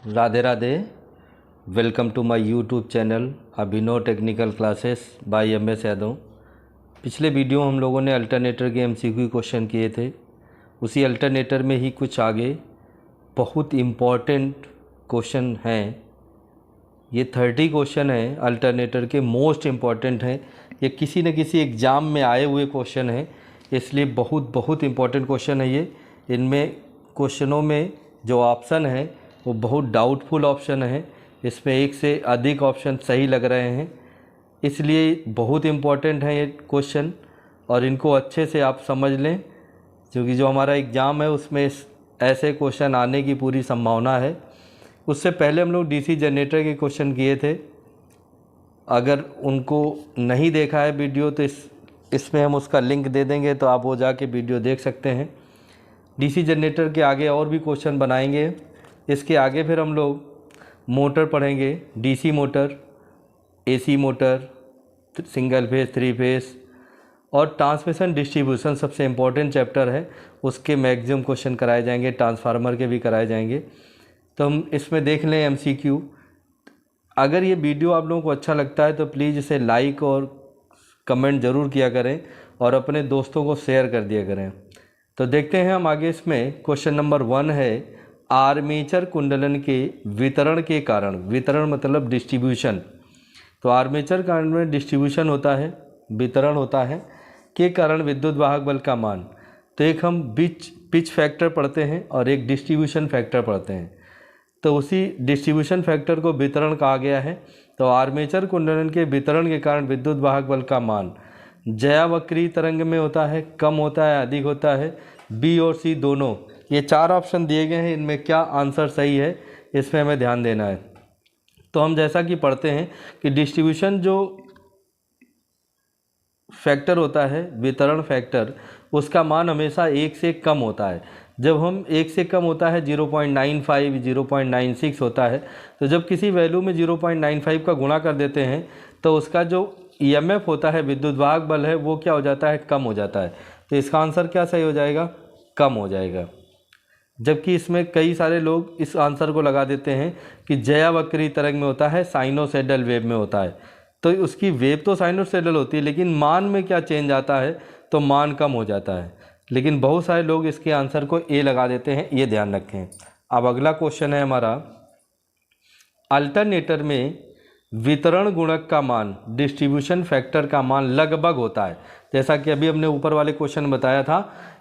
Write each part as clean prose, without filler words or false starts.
Radhe Radhe. Welcome to my YouTube channel Abhinav technical classes by MS. Yadav. पिछले video हम लोगों ने अल्टरनेटर के एमसीक्यू क्वेश्चन किए थे। उसी अल्टरनेटर में ही कुछ आगे बहुत इम्पॉर्टेंट क्वेश्चन हैं। ये 30 क्वेश्चन हैं अल्टरनेटर के, मोस्ट इम्पॉर्टेंट हैं। ये किसी न किसी एग्ज़ाम में आए हुए क्वेश्चन हैं, इसलिए बहुत इम्पॉर्टेंट क्वेश्चन है ये। इनमें क्वेश्चनों में जो ऑप्शन है वो बहुत डाउटफुल ऑप्शन है। इसमें एक से अधिक ऑप्शन सही लग रहे हैं, इसलिए बहुत इम्पॉर्टेंट है ये क्वेश्चन और इनको अच्छे से आप समझ लें, क्योंकि जो हमारा एग्ज़ाम है उसमें ऐसे क्वेश्चन आने की पूरी संभावना है। उससे पहले हम लोग डीसी जनरेटर के क्वेश्चन किए थे। अगर उनको नहीं देखा है वीडियो तो इसमें हम उसका लिंक दे देंगे, तो आप वो जाके वीडियो देख सकते हैं। डीसी जनरेटर के आगे और भी क्वेश्चन बनाएंगे। इसके आगे फिर हम लोग मोटर पढ़ेंगे, DC motor, AC motor, single phase, three phase और ट्रांसमिशन डिस्ट्रीब्यूशन सबसे इम्पोर्टेंट चैप्टर है। उसके मैक्सिमम क्वेश्चन कराए जाएंगे, ट्रांसफार्मर के भी कराए जाएंगे। तो हम इसमें देख लें एमसीक्यू। अगर ये वीडियो आप लोगों को अच्छा लगता है तो प्लीज़ इसे लाइक और कमेंट ज़रूर किया करें और अपने दोस्तों को शेयर कर दिया करें। तो देखते हैं हम आगे। इसमें क्वेश्चन नंबर 1 है, आर्मेचर कुंडलन के वितरण के कारण, वितरण मतलब डिस्ट्रीब्यूशन। तो आर्मेचर कारण में डिस्ट्रीब्यूशन होता है, वितरण होता है, के कारण विद्युत वाहक बल का मान। तो एक हम पिच फैक्टर पढ़ते हैं और एक डिस्ट्रीब्यूशन फैक्टर पढ़ते हैं। तो उसी डिस्ट्रीब्यूशन फैक्टर को वितरण कहा गया है। तो आर्मेचर कुंडलन के वितरण के कारण विद्युत वाहक बल का मान ज्यावक्रीय तरंग में होता है, कम होता है, अधिक होता है, बी और सी दोनों। ये 4 ऑप्शन दिए गए हैं, इनमें क्या आंसर सही है इसमें हमें ध्यान देना है। तो हम जैसा कि पढ़ते हैं कि डिस्ट्रीब्यूशन जो फैक्टर होता है, वितरण फैक्टर, उसका मान हमेशा 1 से कम होता है। जब हम 1 से कम होता है 0.95, 0.96 होता है, तो जब किसी वैल्यू में 0.95 का गुणा कर देते हैं तो उसका जो ईएमएफ होता है, विद्युत वाहक बल है, वो क्या हो जाता है, कम हो जाता है। तो इसका आंसर क्या सही हो जाएगा, कम हो जाएगा। जबकि इसमें कई सारे लोग इस आंसर को लगा देते हैं कि ज्यावक्रीय तरंग में होता है, साइनोसॉइडल वेव में होता है। तो उसकी वेव तो साइनोसॉइडल होती है, लेकिन मान में क्या चेंज आता है, तो मान कम हो जाता है। लेकिन बहुत सारे लोग इसके आंसर को ए लगा देते हैं, ये ध्यान रखें। अब अगला क्वेश्चन है हमारा, अल्टरनेटर में वितरण गुणक का मान, डिस्ट्रीब्यूशन फैक्टर का मान लगभग होता है। जैसा कि अभी हमने ऊपर वाले क्वेश्चन बताया था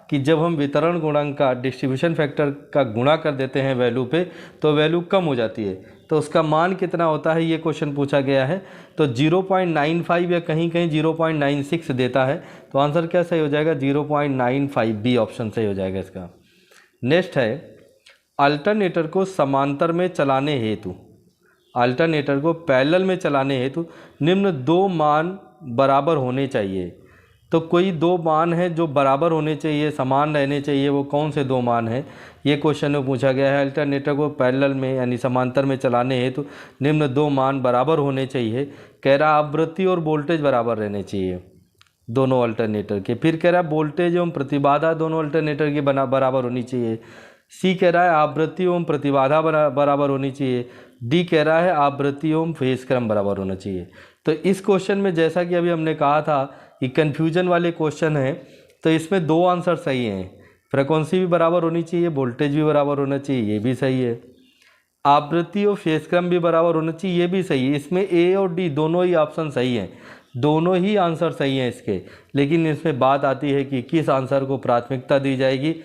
कि जब हम वितरण गुणक का डिस्ट्रीब्यूशन फैक्टर का गुणा कर देते हैं वैल्यू पे, तो वैल्यू कम हो जाती है। तो उसका मान कितना होता है, ये क्वेश्चन पूछा गया है। तो 0.95 या कहीं कहीं 0.96 देता है। तो आंसर क्या सही हो जाएगा, 0.95, बी ऑप्शन सही हो जाएगा इसका। नेक्स्ट है, अल्टरनेटर को समांतर में चलाने हेतु, अल्टरनेटर को पैरेलल में चलाने हेतु निम्न 2 मान बराबर होने चाहिए। तो कोई 2 मान हैं जो बराबर होने चाहिए, समान रहने चाहिए, वो कौन से 2 मान हैं, ये क्वेश्चन में पूछा गया है। अल्टरनेटर को पैरेलल में यानी समांतर में चलाने हेतु निम्न 2 मान बराबर होने चाहिए। कह रहा आवृत्ति और वोल्टेज बराबर रहने चाहिए दोनों अल्टरनेटर के। फिर कह रहा है वोल्टेज एवं प्रतिबाधा दोनों अल्टरनेटर की बराबर होनी चाहिए। सी कह रहा है आवृत्ति एवं प्रतिबाधा बराबर होनी चाहिए। डी कह रहा है आवृत्ति एवं फेज क्रम बराबर होना चाहिए। तो इस क्वेश्चन में जैसा कि अभी हमने कहा था कि कन्फ्यूजन वाले क्वेश्चन हैं, तो इसमें 2 आंसर सही हैं। फ्रीक्वेंसी भी बराबर होनी चाहिए, वोल्टेज भी बराबर होना चाहिए, ये भी सही है। आवृत्ति और फेज क्रम भी बराबर होना चाहिए, ये भी सही है। इसमें ए और डी दोनों ही ऑप्शन सही हैं, दोनों ही आंसर सही हैं इसके। लेकिन इसमें बात आती है कि किस आंसर को प्राथमिकता दी जाएगी।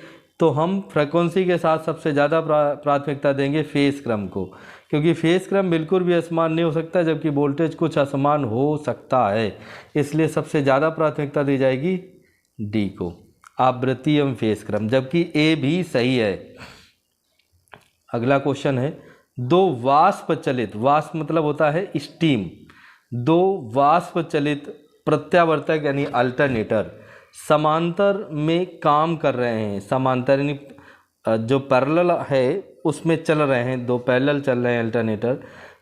तो हम फ्रीक्वेंसी के साथ सबसे ज़्यादा प्राथमिकता देंगे फेज क्रम को, क्योंकि फेज क्रम बिल्कुल भी असमान नहीं हो सकता, जबकि वोल्टेज कुछ असमान हो सकता है। इसलिए सबसे ज़्यादा प्राथमिकता दी जाएगी डी को, आवृत्ति एवं फेज क्रम, जबकि ए भी सही है। अगला क्वेश्चन है, 2 वाष्प चलित, वाष्प मतलब होता है स्टीम, 2 वाष्प चलित प्रत्यावर्तक यानी अल्टरनेटर समांतर में काम कर रहे हैं। समांतर यानी जो पैरेलल है उसमें चल रहे हैं, 2 पैरेलल चल रहे हैं अल्टरनेटर।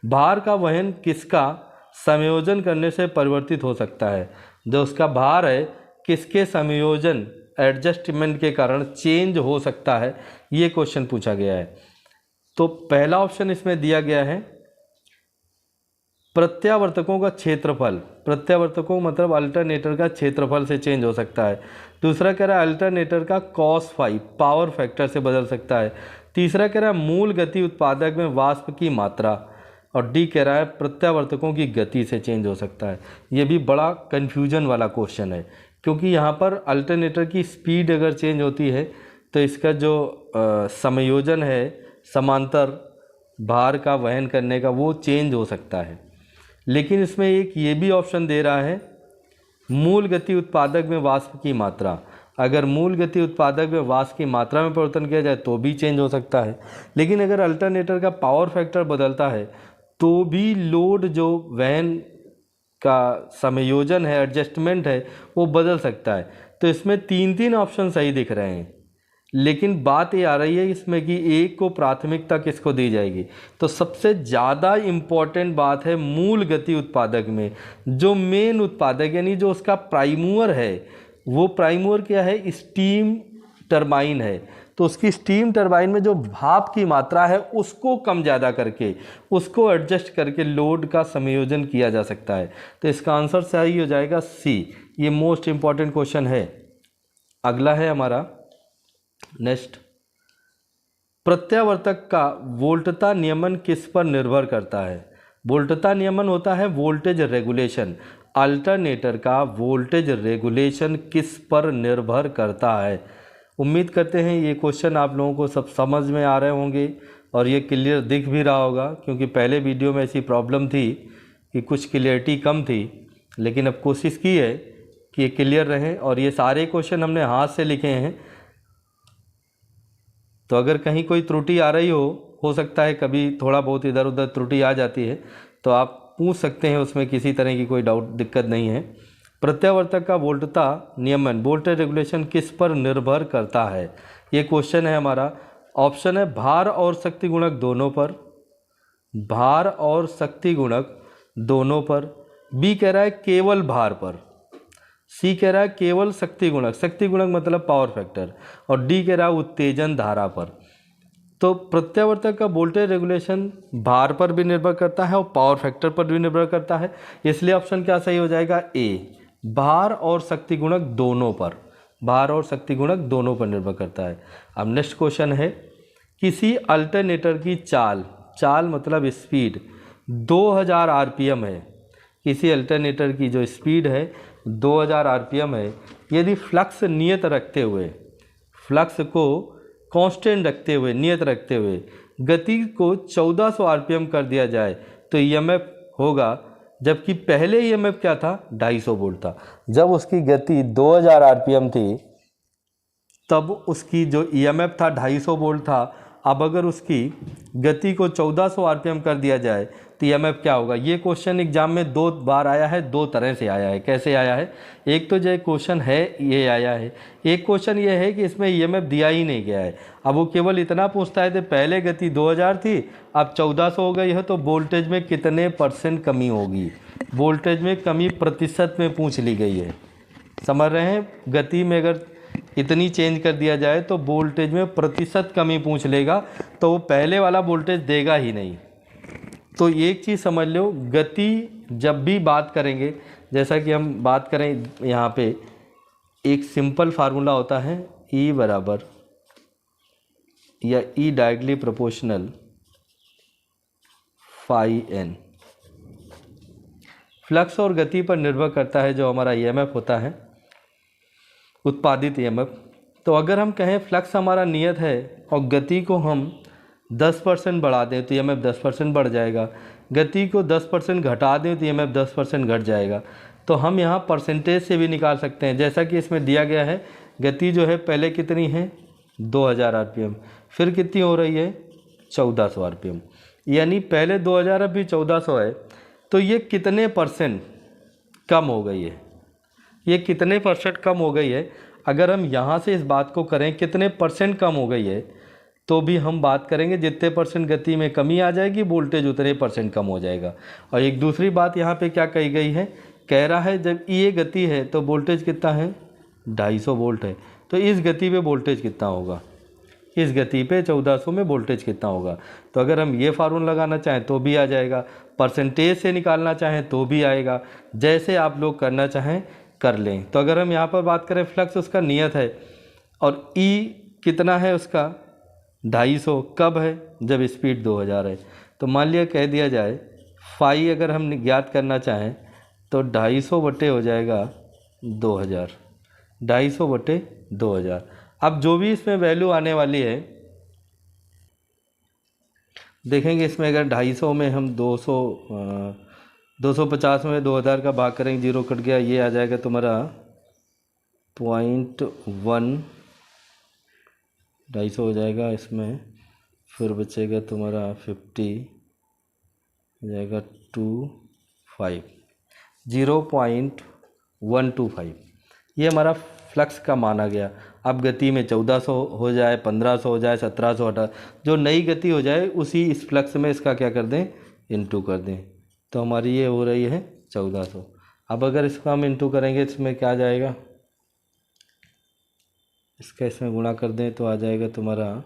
भार का वहन किसका संयोजन करने से परिवर्तित हो सकता है। जो उसका भार है किसके संयोजन, एडजस्टमेंट के कारण चेंज हो सकता है, ये क्वेश्चन पूछा गया है। तो पहला ऑप्शन इसमें दिया गया है प्रत्यावर्तकों का क्षेत्रफल, प्रत्यावर्तकों मतलब अल्टरनेटर का क्षेत्रफल से चेंज हो सकता है। दूसरा कह रहा है अल्टरनेटर का cos फाई पावर फैक्टर से बदल सकता है। तीसरा कह रहा है मूल गति उत्पादक में वाष्प की मात्रा, और डी कह रहा है प्रत्यावर्तकों की गति से चेंज हो सकता है। ये भी बड़ा कन्फ्यूजन वाला क्वेश्चन है, क्योंकि यहाँ पर अल्टरनेटर की स्पीड अगर चेंज होती है तो इसका जो समायोजन है समांतर भार का वहन करने का वो चेंज हो सकता है। लेकिन इसमें एक ये भी ऑप्शन दे रहा है मूल गति उत्पादक में वाष्प की मात्रा, अगर मूल गति उत्पादक में वाष्प की मात्रा में परिवर्तन किया जाए तो भी चेंज हो सकता है। लेकिन अगर अल्टरनेटर का पावर फैक्टर बदलता है तो भी लोड जो वहन का समायोजन है एडजस्टमेंट है वो बदल सकता है। तो इसमें तीन ऑप्शन सही दिख रहे हैं, लेकिन बात ये आ रही है इसमें कि एक को प्राथमिकता किसको दी जाएगी। तो सबसे ज़्यादा इम्पॉर्टेंट बात है मूल गति उत्पादक में जो मेन उत्पादक यानी जो उसका प्राइमूवर है, वो प्राइमूवर क्या है, स्टीम टरबाइन है। तो उसकी स्टीम टरबाइन में जो भाप की मात्रा है उसको कम ज़्यादा करके उसको एडजस्ट करके लोड का संयोजन किया जा सकता है। तो इसका आंसर सही हो जाएगा सी। ये मोस्ट इम्पॉर्टेंट क्वेश्चन है। अगला है हमारा नेक्स्ट, प्रत्यावर्तक का वोल्टता नियमन किस पर निर्भर करता है। वोल्टता नियमन होता है वोल्टेज रेगुलेशन। अल्टरनेटर का वोल्टेज रेगुलेशन किस पर निर्भर करता है। उम्मीद करते हैं ये क्वेश्चन आप लोगों को सब समझ में आ रहे होंगे और ये क्लियर दिख भी रहा होगा, क्योंकि पहले वीडियो में ऐसी प्रॉब्लम थी कि कुछ क्लियरिटी कम थी, लेकिन अब कोशिश की है कि ये क्लियर रहे। और ये सारे क्वेश्चन हमने हाथ से लिखे हैं, तो अगर कहीं कोई त्रुटि आ रही हो सकता है कभी थोड़ा बहुत इधर उधर त्रुटि आ जाती है, तो आप पूछ सकते हैं, उसमें किसी तरह की कोई डाउट दिक्कत नहीं है। प्रत्यावर्तक का वोल्टता नियमन वोल्टेज रेगुलेशन किस पर निर्भर करता है, ये क्वेश्चन है हमारा। ऑप्शन है भार और शक्ति गुणक दोनों पर, भार और शक्ति गुणक दोनों पर। बी कह रहा है केवल भार पर। सी कह रहा है केवल शक्ति गुणक मतलब पावर फैक्टर। और डी कह रहा है उत्तेजन धारा पर। तो प्रत्यावर्तक का वोल्टेज रेगुलेशन भार पर भी निर्भर करता है और पावर फैक्टर पर भी निर्भर करता है, इसलिए ऑप्शन क्या सही हो जाएगा, ए, भार और शक्ति गुणक दोनों पर। भार और शक्ति गुणक दोनों पर निर्भर करता है। अब नेक्स्ट क्वेश्चन है, किसी अल्टरनेटर की चाल मतलब स्पीड 2000 आरपीएम है। किसी अल्टरनेटर की जो स्पीड है 2000 आरपीएम है। यदि फ्लक्स नियत रखते हुए, फ्लक्स को कांस्टेंट रखते हुए, नियत रखते हुए गति को 1400 आरपीएम कर दिया जाए तो ईएमएफ होगा, जबकि पहले ईएमएफ क्या था, 250 वोल्ट था। जब उसकी गति 2000 आरपीएम थी तब उसकी जो ईएमएफ था 250 वोल्ट था। अब अगर उसकी गति को 1400 आरपीएम कर दिया जाए तो ईएमएफ क्या होगा। ये क्वेश्चन एग्जाम में 2 बार आया है, 2 तरह से आया है। कैसे आया है, एक तो जो क्वेश्चन है ये आया है, एक क्वेश्चन ये है कि इसमें ईएमएफ दिया ही नहीं गया है। अब वो केवल इतना पूछता है कि पहले गति 2000 थी अब 1400 हो गई है तो वोल्टेज में कितने % कमी होगी। वोल्टेज में कमी प्रतिशत में पूछ ली गई है, समझ रहे हैं। गति में अगर इतनी चेंज कर दिया जाए तो वोल्टेज में प्रतिशत कमी पूछ लेगा, तो वो पहले वाला वोल्टेज देगा ही नहीं। तो एक चीज़ समझ लो, गति जब भी बात करेंगे, जैसा कि हम बात करें यहाँ पे एक सिंपल फार्मूला होता है E बराबर या E directly proportional phi n। Flux और गति पर निर्भर करता है जो हमारा ईएमएफ होता है, उत्पादित ईएमएफ। तो अगर हम कहें फ्लक्स हमारा नियत है और गति को हम 10% बढ़ा दें तो ईएमएफ 10% बढ़ जाएगा, गति को 10% घटा दें तो ईएमएफ 10% घट जाएगा। तो हम यहाँ परसेंटेज से भी निकाल सकते हैं, जैसा कि इसमें दिया गया है। गति जो है पहले कितनी है 2000 आरपीएम, फिर कितनी हो रही है 1400 आरपीएम, यानी पहले 2000 अभी 1400 है। तो ये कितने % कम हो गई है, ये कितने % कम हो गई है। अगर हम यहाँ से इस बात को करें कितने % कम हो गई है, तो भी हम बात करेंगे जितने % गति में कमी आ जाएगी वोल्टेज उतने % कम हो जाएगा। और एक दूसरी बात यहाँ पे क्या कही गई है, कह रहा है जब ये गति है तो वोल्टेज कितना है 250 वोल्ट है, तो इस गति पे वोल्टेज कितना होगा। इस गति पे 1400 में वोल्टेज कितना होगा। तो अगर हम ये फार्मूला लगाना चाहें तो भी आ जाएगा, परसेंटेज से निकालना चाहें तो भी आएगा, जैसे आप लोग करना चाहें कर लें। तो अगर हम यहाँ पर बात करें फ्लक्स उसका नियत है और ई कितना है उसका 250, कब है जब स्पीड 2000 है। तो मान लिया कह दिया जाए फाई अगर हम ज्ञात करना चाहें तो 250 बटे हो जाएगा 2000, 250 बटे 2000। अब जो भी इसमें वैल्यू आने वाली है देखेंगे, इसमें अगर 250 में हम 250 में 2000 का भाग करेंगे, जीरो कट गया, ये आ जाएगा तुम्हारा 0.1, 250 हो जाएगा इसमें, फिर बचेगा तुम्हारा 50 हो जाएगा 25, 0.125 ये हमारा फ्लक्स का माना गया। अब गति में 1400 हो जाए, 1500 हो जाए, 1700 हटा, जो नई गति हो जाए उसी इस फ्लक्स में इसका क्या कर दें, इनटू कर दें। तो हमारी ये हो रही है 1400। अब अगर इसको हम इनटू करेंगे इसमें क्या आ जाएगा, इसका इसमें गुणा कर दें तो आ जाएगा तुम्हारा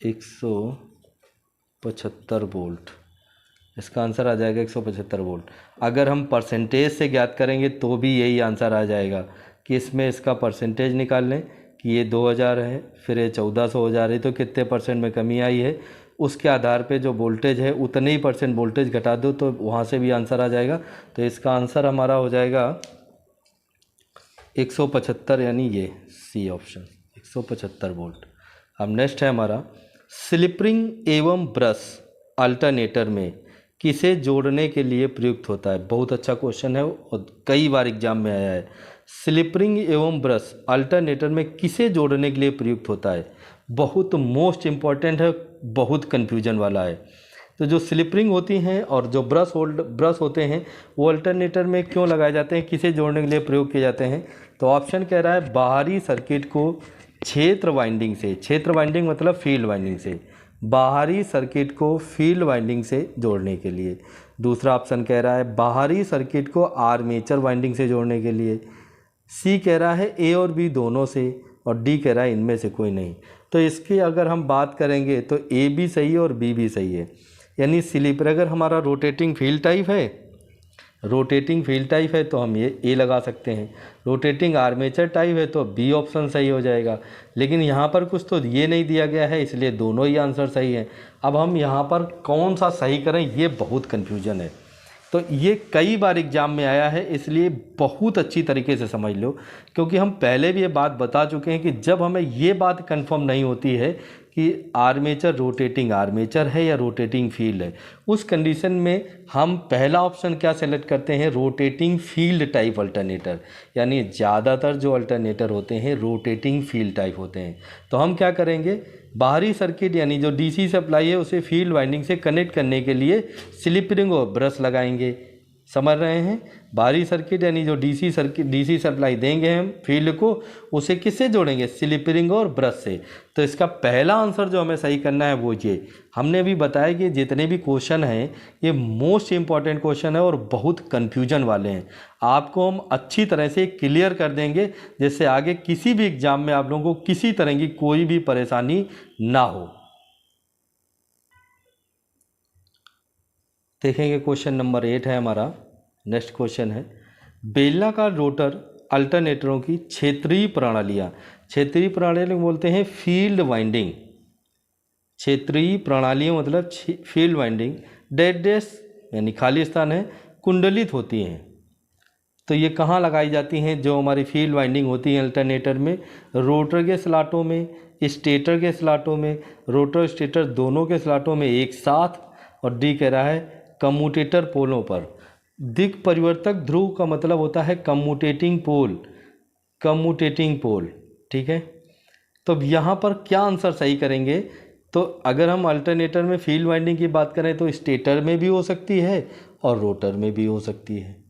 175 वोल्ट। इसका आंसर आ जाएगा 175 वोल्ट। अगर हम परसेंटेज से ज्ञात करेंगे तो भी यही आंसर आ जाएगा कि इसमें इसका परसेंटेज निकाल लें कि ये 2000 है, फिर ये 1400 हो जा रही, तो कितने परसेंट में कमी आई है, उसके आधार पे जो वोल्टेज है उतने ही परसेंट वोल्टेज घटा दो तो वहाँ से भी आंसर आ जाएगा। तो इसका आंसर हमारा हो जाएगा 175, यानी ये सी ऑप्शन 175 वोल्ट। अब नेक्स्ट है हमारा स्लिप रिंग एवं ब्रश अल्टरनेटर में किसे जोड़ने के लिए प्रयुक्त होता है। बहुत अच्छा क्वेश्चन है और कई बार एग्जाम में आया है। स्लिप रिंग एवं ब्रश अल्टरनेटर में किसे जोड़ने के लिए प्रयुक्त होता है, बहुत मोस्ट इम्पॉर्टेंट है, बहुत कन्फ्यूजन वाला है। तो जो स्लिप रिंग होती हैं और जो ब्रश होते हैं वो अल्टरनेटर में क्यों लगाए जाते हैं, किसे जोड़ने के लिए प्रयोग किए जाते हैं। तो ऑप्शन कह रहा है बाहरी सर्किट को क्षेत्र वाइंडिंग से, क्षेत्र वाइंडिंग मतलब फील्ड वाइंडिंग से, बाहरी सर्किट को फील्ड वाइंडिंग से जोड़ने के लिए। दूसरा ऑप्शन कह रहा है बाहरी सर्किट को आर्मेचर वाइंडिंग से जोड़ने के लिए। सी कह रहा है ए और बी दोनों से, और डी कह रहा है इनमें से कोई नहीं। तो इसकी अगर हम बात करेंगे तो ए भी सही है और बी भी सही है। यानी स्लीपर अगर हमारा रोटेटिंग फील्ड टाइप है, रोटेटिंग फील्ड टाइप है तो हम ये ए लगा सकते हैं, रोटेटिंग आर्मेचर टाइप है तो बी ऑप्शन सही हो जाएगा। लेकिन यहाँ पर कुछ तो ये नहीं दिया गया है, इसलिए दोनों ही आंसर सही हैं। अब हम यहाँ पर कौन सा सही करें ये बहुत कन्फ्यूजन है। तो ये कई बार एग्जाम में आया है, इसलिए बहुत अच्छी तरीके से समझ लो, क्योंकि हम पहले भी ये बात बता चुके हैं कि जब हमें ये बात कंफर्म नहीं होती है कि आर्मेचर रोटेटिंग आर्मेचर है या रोटेटिंग फील्ड है, उस कंडीशन में हम पहला ऑप्शन क्या सेलेक्ट करते हैं, रोटेटिंग फील्ड टाइप अल्टरनेटर। यानी ज़्यादातर जो अल्टरनेटर होते हैं रोटेटिंग फील्ड टाइप होते हैं। तो हम क्या करेंगे, बाहरी सर्किट यानी जो डीसी सप्लाई है उसे फील्ड वाइंडिंग से कनेक्ट करने के लिए स्लिप रिंग और ब्रश लगाएंगे। समझ रहे हैं, बाहरी सर्किट यानी जो डीसी सप्लाई देंगे हम फील्ड को, उसे किससे जोड़ेंगे, स्लिप रिंग और ब्रश से। तो इसका पहला आंसर जो हमें सही करना है वो ये। हमने भी बताया कि जितने भी क्वेश्चन हैं ये मोस्ट इम्पॉर्टेंट क्वेश्चन है और बहुत कन्फ्यूजन वाले हैं। आपको हम अच्छी तरह से क्लियर कर देंगे जिससे आगे किसी भी एग्जाम में आप लोगों को किसी तरह की कोई भी परेशानी ना हो। देखेंगे क्वेश्चन नंबर 8 है हमारा। नेक्स्ट क्वेश्चन है बेलनाकार रोटर अल्टरनेटरों की क्षेत्रीय प्रणालियाँ। क्षेत्रीय प्रणाली बोलते हैं फील्ड वाइंडिंग। क्षेत्रीय प्रणालियाँ मतलब फील्ड वाइंडिंग डेड डेस यानी खाली स्थान है, कुंडलित होती हैं। तो ये कहाँ लगाई जाती हैं, जो हमारी फील्ड वाइंडिंग होती है अल्टरनेटर में, रोटर के स्लॉटों में, स्टेटर के स्लॉटों में, रोटर स्टेटर दोनों के स्लॉटों में एक साथ, और डी कह रहा है कम्यूटेटर पोलों पर। दिक् परिवर्तक ध्रुव का मतलब होता है कम्यूटेटिंग पोल, कम्यूटेटिंग पोल, ठीक है। तो अब यहाँ पर क्या आंसर सही करेंगे, तो अगर हम अल्टरनेटर में फील्ड वाइंडिंग की बात करें तो स्टेटर में भी हो सकती है और रोटर में भी हो सकती है।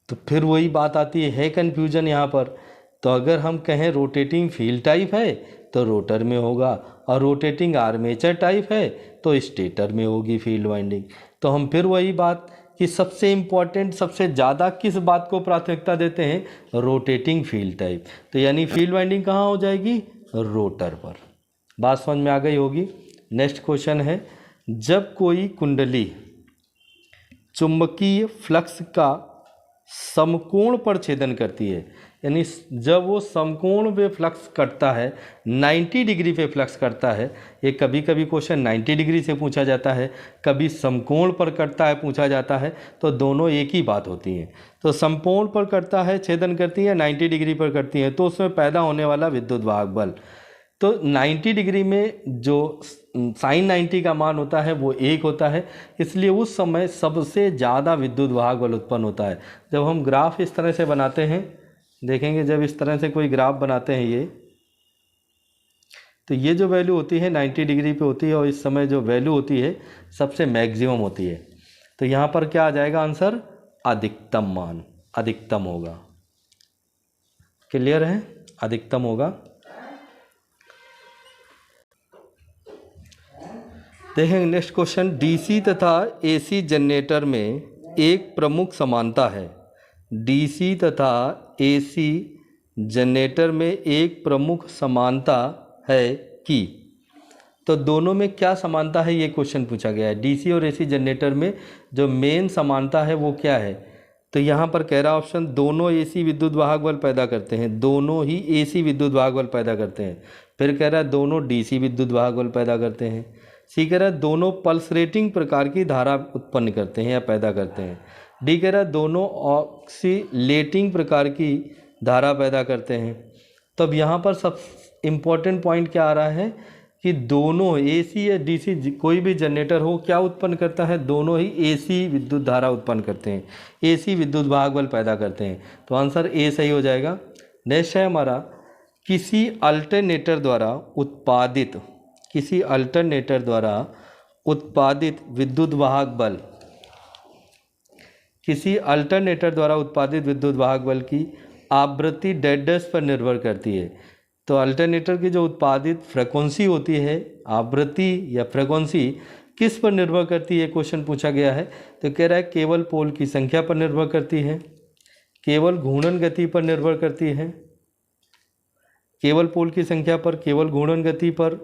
तो फिर वही बात आती है कन्फ्यूजन यहाँ पर। तो अगर हम कहें रोटेटिंग फील्ड टाइप है तो रोटर में होगा, और रोटेटिंग आर्मेचर टाइप है तो स्टेटर में होगी फील्ड वाइंडिंग। तो हम फिर वही बात कि सबसे इम्पॉर्टेंट, सबसे ज़्यादा किस बात को प्राथमिकता देते हैं, रोटेटिंग फील्ड टाइप। तो यानी फील्ड वाइंडिंग कहाँ हो जाएगी, रोटर पर। बात समझ में आ गई होगी। नेक्स्ट क्वेश्चन है, जब कोई कुंडली चुंबकीय फ्लक्स का समकोण पर छेदन करती है, यानी जब वो समकोण पे फ्लक्स करता है, 90 डिग्री पे फ्लक्स करता है, ये कभी कभी क्वेश्चन 90 डिग्री से पूछा जाता है, कभी समकोण पर करता है पूछा जाता है, तो दोनों एक ही बात होती है। तो समकोण पर करता है, छेदन करती है, 90 डिग्री पर करती है, तो उसमें पैदा होने वाला विद्युत वाहक बल, तो 90 डिग्री में जो साइन 90 का मान होता है वो 1 होता है, इसलिए उस समय सबसे ज़्यादा विद्युत वाहक बल उत्पन्न होता है। जब हम ग्राफ इस तरह से बनाते हैं, देखेंगे जब इस तरह से कोई ग्राफ बनाते हैं ये, तो ये जो वैल्यू होती है 90 डिग्री पे होती है, और इस समय जो वैल्यू होती है सबसे मैक्सिमम होती है। तो यहाँ पर क्या आ जाएगा आंसर, अधिकतम मान, अधिकतम होगा। क्लियर है, अधिकतम होगा। देखेंगे नेक्स्ट क्वेश्चन, डीसी तथा एसी जनरेटर में एक प्रमुख समानता है। डीसी तथा एसी जनरेटर में एक प्रमुख समानता है कि, तो दोनों में क्या समानता है ये क्वेश्चन पूछा गया है। डीसी और एसी जनरेटर में जो मेन समानता है वो क्या है, तो यहाँ पर कह रहा ऑप्शन, दोनों एसी विद्युत वाहक बल पैदा करते हैं, दोनों ही एसी विद्युत वाहक बल पैदा करते हैं। फिर कह रहा है दोनों डीसी विद्युत वाहक बल पैदा करते हैं। सी कह रहा है दोनों पल्सरेटिंग प्रकार की धारा उत्पन्न करते हैं या पैदा करते हैं। डी कह रहा है दोनों ऑक्सीलेटिंग प्रकार की धारा पैदा करते हैं। तब यहाँ पर सब इम्पोर्टेंट पॉइंट क्या आ रहा है कि दोनों एसी या डीसी कोई भी जनरेटर हो क्या उत्पन्न करता है, दोनों ही एसी विद्युत धारा उत्पन्न करते हैं, एसी विद्युत वाहक बल पैदा करते हैं। तो आंसर ए सही हो जाएगा। नेक्स्ट है हमारा, किसी अल्टरनेटर द्वारा उत्पादित, किसी अल्टरनेटर द्वारा उत्पादित विद्युत वाहक बल, किसी अल्टरनेटर द्वारा उत्पादित विद्युत वाहक बल की आवृत्ति डैश पर निर्भर करती है। तो अल्टरनेटर की जो उत्पादित फ्रीक्वेंसी होती है, आवृत्ति या फ्रीक्वेंसी किस पर निर्भर करती है, क्वेश्चन पूछा गया है। तो कह रहा है केवल पोल की संख्या पर निर्भर करती है, केवल घूर्णन गति पर निर्भर करती है, केवल पोल की संख्या पर, केवल घूर्णन गति पर,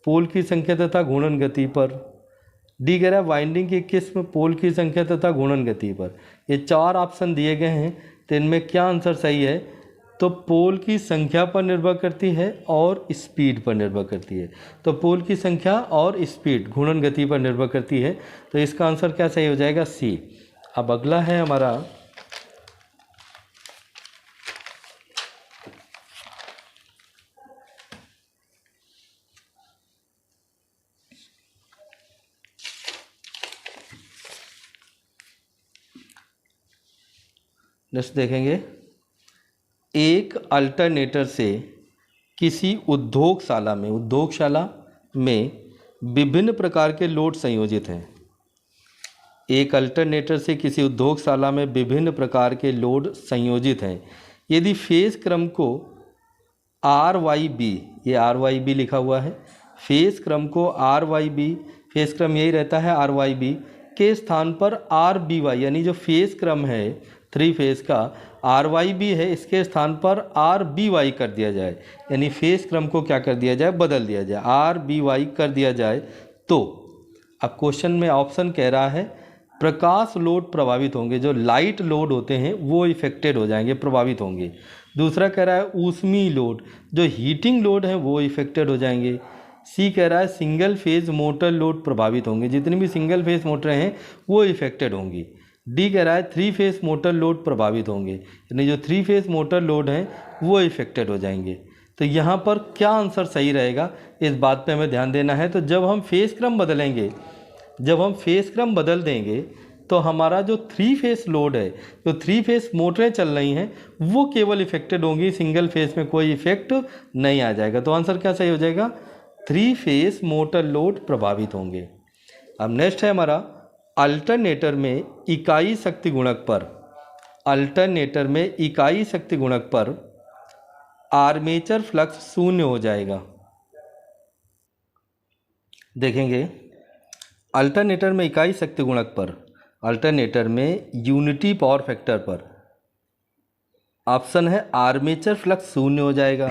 पोल की संख्या तथा घूर्णन गति पर। डी कह रहा है वाइंडिंग की किस्म, पोल की संख्या तथा घूर्णन गति पर। ये 4 ऑप्शन दिए गए हैं, तो इनमें क्या आंसर सही है, तो पोल की संख्या पर निर्भर करती है और स्पीड पर निर्भर करती है। तो पोल की संख्या और स्पीड, घूर्णन गति पर निर्भर करती है, तो इसका आंसर क्या सही हो जाएगा, सी। अब अगला है हमारा, नेक्स्ट देखेंगे, एक अल्टरनेटर से किसी उद्योगशाला में विभिन्न प्रकार के लोड संयोजित हैं। एक अल्टरनेटर से किसी उद्योगशाला में विभिन्न प्रकार के लोड संयोजित हैं। यदि फेज क्रम को RYB, ये RYB लिखा हुआ है, फेज क्रम को RYB, फेज क्रम यही रहता है RYB के स्थान पर RBY, यानी जो फेज क्रम है 3 फेज का RYB है, इसके स्थान पर RBY कर दिया जाए, यानी फेज क्रम को क्या कर दिया जाए, बदल दिया जाए, RBY कर दिया जाए। तो अब क्वेश्चन में ऑप्शन कह रहा है प्रकाश लोड प्रभावित होंगे, जो लाइट लोड होते हैं वो इफेक्टेड हो जाएंगे, प्रभावित होंगे। दूसरा कह रहा है ऊष्मीय लोड, जो हीटिंग लोड है वो इफेक्टेड हो जाएंगे। सी कह रहा है सिंगल फेज मोटर लोड प्रभावित होंगे, जितनी भी सिंगल फेज मोटरें हैं वो इफेक्टेड होंगी। डी कह रहा है 3 फेज मोटर लोड प्रभावित होंगे, यानी जो 3 फेज मोटर लोड हैं वो इफेक्टेड हो जाएंगे। तो यहाँ पर क्या आंसर सही रहेगा, इस बात पे हमें ध्यान देना है। तो जब हम फेज क्रम बदलेंगे, जब हम फेज क्रम बदल देंगे तो हमारा जो 3 फेज लोड है, जो 3 फेज मोटरें चल रही हैं वो केवल इफेक्टेड होंगी, सिंगल फेज में कोई इफेक्ट नहीं आ जाएगा। तो आंसर क्या सही हो जाएगा, 3 फेज मोटर लोड प्रभावित होंगे। अब नेक्स्ट है हमारा, अल्टरनेटर में इकाई शक्ति गुणक पर, अल्टरनेटर में इकाई शक्ति गुणक पर आर्मेचर फ्लक्स शून्य हो जाएगा। देखेंगे अल्टरनेटर में इकाई शक्ति गुणक पर, अल्टरनेटर में यूनिटी पावर फैक्टर पर ऑप्शन है आर्मेचर फ्लक्स शून्य हो जाएगा।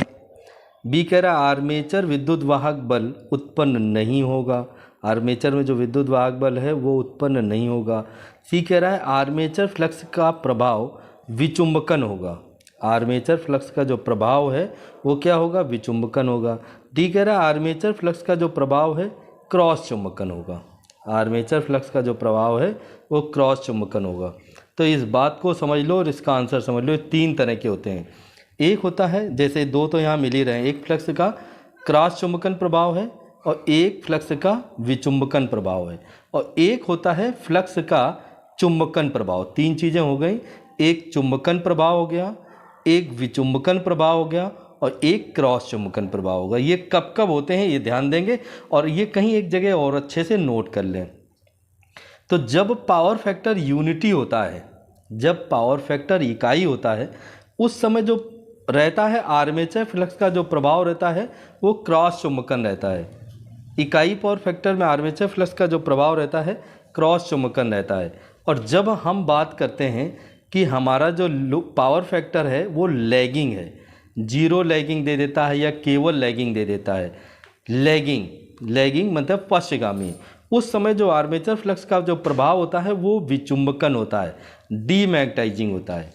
बी कह रहा है आर्मेचर विद्युत वाहक बल उत्पन्न नहीं होगा, आर्मेचर में जो विद्युत वाहक बल है वो उत्पन्न नहीं होगा। सी कह रहा है आर्मेचर फ्लक्स का प्रभाव विचुंबकन होगा, आर्मेचर फ्लक्स का जो प्रभाव है वो क्या होगा, विचुंबकन होगा। डी कह रहा है आर्मेचर फ्लक्स का जो प्रभाव है क्रॉस चुंबकन होगा, आर्मेचर फ्लक्स का जो प्रभाव है वो क्रॉस चुंबकन होगा। तो इस बात को समझ लो और इसका आंसर समझ लो। तीन तरह के होते हैं, एक होता है जैसे दो तो यहाँ मिल ही रहे हैं, एक फ्लक्स का क्रॉस चुंबकन प्रभाव है और एक फ्लक्स का विचुंबकन प्रभाव है, और एक होता है फ्लक्स का चुंबकन प्रभाव। तीन चीज़ें हो गई, एक चुंबकन प्रभाव हो गया, एक विचुंबकन प्रभाव हो गया और एक क्रॉस चुंबकन प्रभाव होगा। ये कब कब होते हैं ये ध्यान देंगे और ये कहीं एक जगह और अच्छे से नोट कर लें। तो जब पावर फैक्टर यूनिटी होता है, जब पावर फैक्टर इकाई होता है, उस समय जो रहता है आर्मेचर फ्लक्स का जो प्रभाव रहता है वो क्रॉस चुंबकन रहता है। इकाई पावर फैक्टर में आर्मेचर फ्लक्स का जो प्रभाव रहता है क्रॉस चुंबकन रहता है। और जब हम बात करते हैं कि हमारा जो पावर फैक्टर है वो लैगिंग है, जीरो लैगिंग दे देता है या केवल लैगिंग दे देता है, लैगिंग मतलब पश्चगामी, उस समय जो आर्मेचर फ्लक्स का जो प्रभाव होता है वो विचुंबकन होता है, डीमैग्नेटाइजिंग होता है।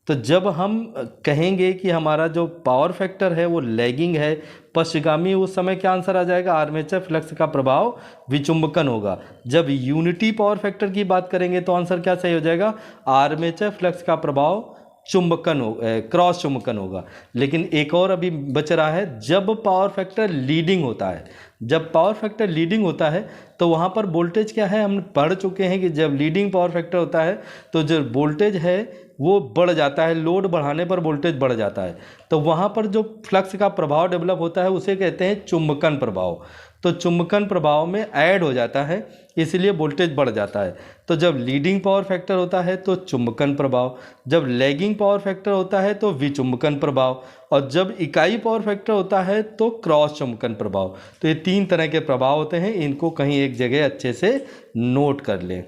तो जब हम कहेंगे कि हमारा जो पावर फैक्टर है वो लैगिंग है, पश्चगामी, उस समय क्या आंसर आ जाएगा, आर्मेचर फ्लक्स का प्रभाव विचुंबकन होगा। जब यूनिटी पावर फैक्टर की बात करेंगे तो आंसर क्या सही हो जाएगा, आर्मेचर फ्लक्स का प्रभाव चुंबकन हो, क्रॉस चुंबकन होगा। लेकिन एक और अभी बच रहा है, जब पावर फैक्टर लीडिंग होता है, जब पावर फैक्टर लीडिंग होता है तो वहाँ पर वोल्टेज क्या है, हम पढ़ चुके हैं कि जब लीडिंग पावर फैक्टर होता है तो जो वोल्टेज है वो बढ़ जाता है, लोड बढ़ाने पर वोल्टेज बढ़ जाता है, तो वहाँ पर जो फ्लक्स का प्रभाव डेवलप होता है उसे कहते हैं चुंबकन प्रभाव। तो चुंबकन प्रभाव में ऐड हो जाता है, इसलिए वोल्टेज बढ़ जाता है। तो जब लीडिंग पावर फैक्टर होता है तो चुंबकन प्रभाव, जब लैगिंग पावर फैक्टर होता है तो विचुंबकन प्रभाव, और जब इकाई पावर फैक्टर होता है तो क्रॉस चुंबकन प्रभाव। तो ये तीन तरह के प्रभाव होते हैं, इनको कहीं एक जगह अच्छे से नोट कर लें।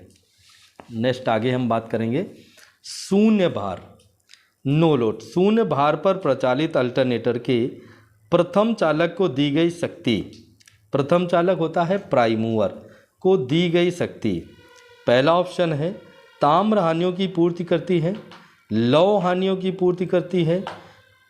नेक्स्ट आगे हम बात करेंगे शून्य भार, नो लोड। शून्य भार पर प्रचालित अल्टरनेटर के प्रथम चालक को दी गई शक्ति, प्रथम चालक होता है प्राइम मूवर, को दी गई शक्ति, पहला ऑप्शन है ताम्र हानियों की पूर्ति करती है, लौह हानियों की पूर्ति करती है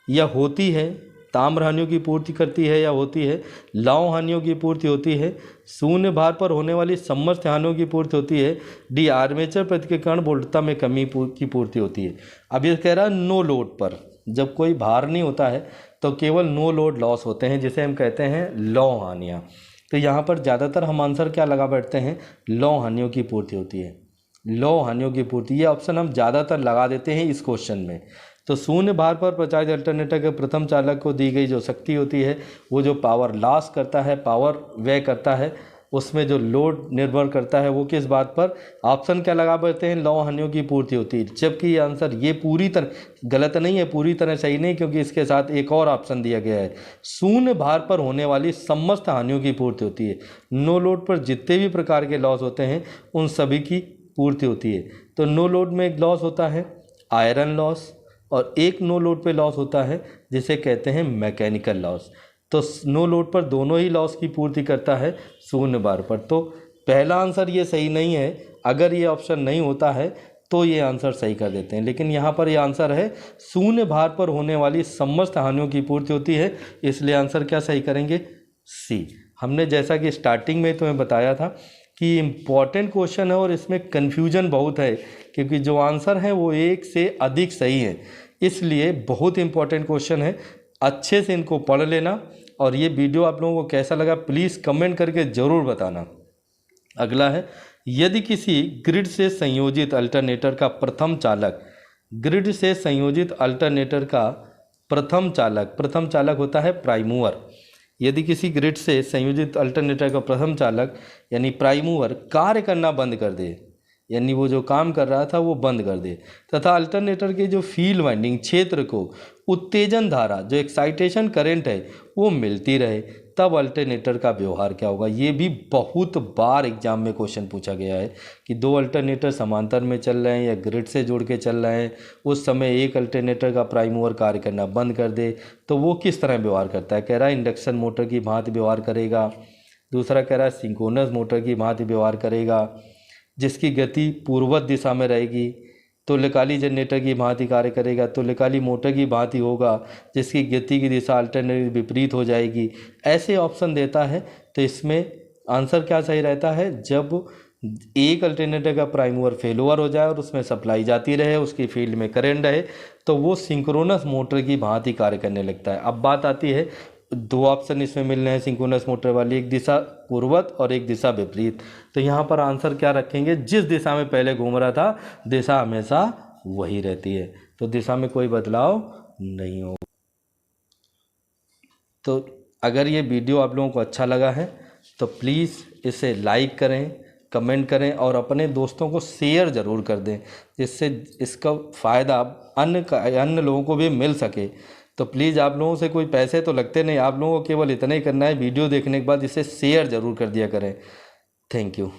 या होती है, ताम्र हानियों की पूर्ति करती है या होती है, लौह हानियों की पूर्ति होती है, शून्य भार पर होने वाली समस्त हानियों की पूर्ति होती है, डी आर्मेचर प्रतिक्रिया के कारण वोल्टता में कमी की पूर्ति होती है। अब ये कह रहा है नो लोड पर, जब कोई भार नहीं होता है तो केवल नो लोड लॉस होते हैं, जिसे हम कहते हैं लौह हानियाँ। तो यहाँ पर ज़्यादातर हम आंसर क्या लगा बैठते हैं, लौह हानियों की पूर्ति होती है, लौह हानियों की पूर्ति, ये ऑप्शन हम ज़्यादातर लगा देते हैं इस क्वेश्चन में। तो शून्य भार पर प्रचालित अल्टरनेटर के प्रथम चालक को दी गई जो शक्ति होती है वो जो पावर लॉस करता है, पावर व्यय करता है, उसमें जो लोड निर्भर करता है वो किस बात पर, ऑप्शन क्या लगा बैठते हैं, लौह हानियों की पूर्ति होती है। जबकि ये आंसर ये पूरी तरह गलत नहीं है, पूरी तरह सही नहीं, क्योंकि इसके साथ एक और ऑप्शन दिया गया है, शून्य भार पर होने वाली समस्त हानियों की पूर्ति होती है। नो लोड पर जितने भी प्रकार के लॉस होते हैं उन सभी की पूर्ति होती है। तो नो लोड में एक लॉस होता है आयरन लॉस, और एक नो लोड पे लॉस होता है जिसे कहते हैं मैकेनिकल लॉस। तो नो लोड पर दोनों ही लॉस की पूर्ति करता है शून्य भार पर। तो पहला आंसर ये सही नहीं है, अगर ये ऑप्शन नहीं होता है तो ये आंसर सही कर देते हैं, लेकिन यहाँ पर ये आंसर है शून्य भार पर होने वाली समस्त हानियों की पूर्ति होती है, इसलिए आंसर क्या सही करेंगे, सी। हमने जैसा कि स्टार्टिंग में तुम्हें बताया था कि इम्पॉर्टेंट क्वेश्चन है और इसमें कन्फ्यूजन बहुत है, क्योंकि जो आंसर है वो एक से अधिक सही है, इसलिए बहुत इंपॉर्टेंट क्वेश्चन है, अच्छे से इनको पढ़ लेना। और ये वीडियो आप लोगों को कैसा लगा प्लीज़ कमेंट करके ज़रूर बताना। अगला है, यदि किसी ग्रिड से संयोजित अल्टरनेटर का प्रथम चालक, ग्रिड से संयोजित अल्टरनेटर का प्रथम चालक होता है प्राइम मूवर। यदि किसी ग्रिड से संयोजित अल्टरनेटर का प्रथम चालक यानी प्राइम मूवर कार्य करना बंद कर दे, यानी वो जो काम कर रहा था वो बंद कर दे, तथा अल्टरनेटर के जो फील्ड वाइंडिंग क्षेत्र को उत्तेजन धारा जो एक्साइटेशन करंट है वो मिलती रहे, तब अल्टरनेटर का व्यवहार क्या होगा। ये भी बहुत बार एग्जाम में क्वेश्चन पूछा गया है कि दो अल्टरनेटर समांतर में चल रहे हैं या ग्रिड से जुड़ के चल रहे हैं, उस समय एक अल्टरनेटर का प्राइम मूवर कार्य करना बंद कर दे तो वो किस तरह व्यवहार करता है। कह रहा है इंडक्शन मोटर की भांति व्यवहार करेगा। दूसरा कह रहा है सिंक्रोनस मोटर की भांति व्यवहार करेगा, जिसकी गति पूर्वत दिशा में रहेगी। तुल्यकाली जनरेटर की भांति कार्य करेगा। तुल्यकाली मोटर की भांति होगा, जिसकी गति की दिशा अल्टरनेट विपरीत हो जाएगी। ऐसे ऑप्शन देता है तो इसमें आंसर क्या सही रहता है, जब एक अल्टरनेटर का प्राइम मूवर फेल ओवर हो जाए और उसमें सप्लाई जाती रहे, उसकी फील्ड में करंट रहे, तो वो सिंक्रोनस मोटर की भांति कार्य करने लगता है। अब बात आती है, दो ऑप्शन इसमें मिल रहे हैं सिंक्रोनस मोटर वाली, एक दिशा पूर्वत और एक दिशा विपरीत। तो यहाँ पर आंसर क्या रखेंगे, जिस दिशा में पहले घूम रहा था दिशा हमेशा वही रहती है, तो दिशा में कोई बदलाव नहीं होगा। तो अगर ये वीडियो आप लोगों को अच्छा लगा है तो प्लीज़ इसे लाइक करें, कमेंट करें और अपने दोस्तों को शेयर ज़रूर कर दें, जिससे इसका फ़ायदा अन्य लोगों को भी मिल सके। तो प्लीज़ आप लोगों से कोई पैसे तो लगते नहीं, आप लोगों को केवल इतना ही करना है, वीडियो देखने के बाद इसे शेयर ज़रूर कर दिया करें। Thank you.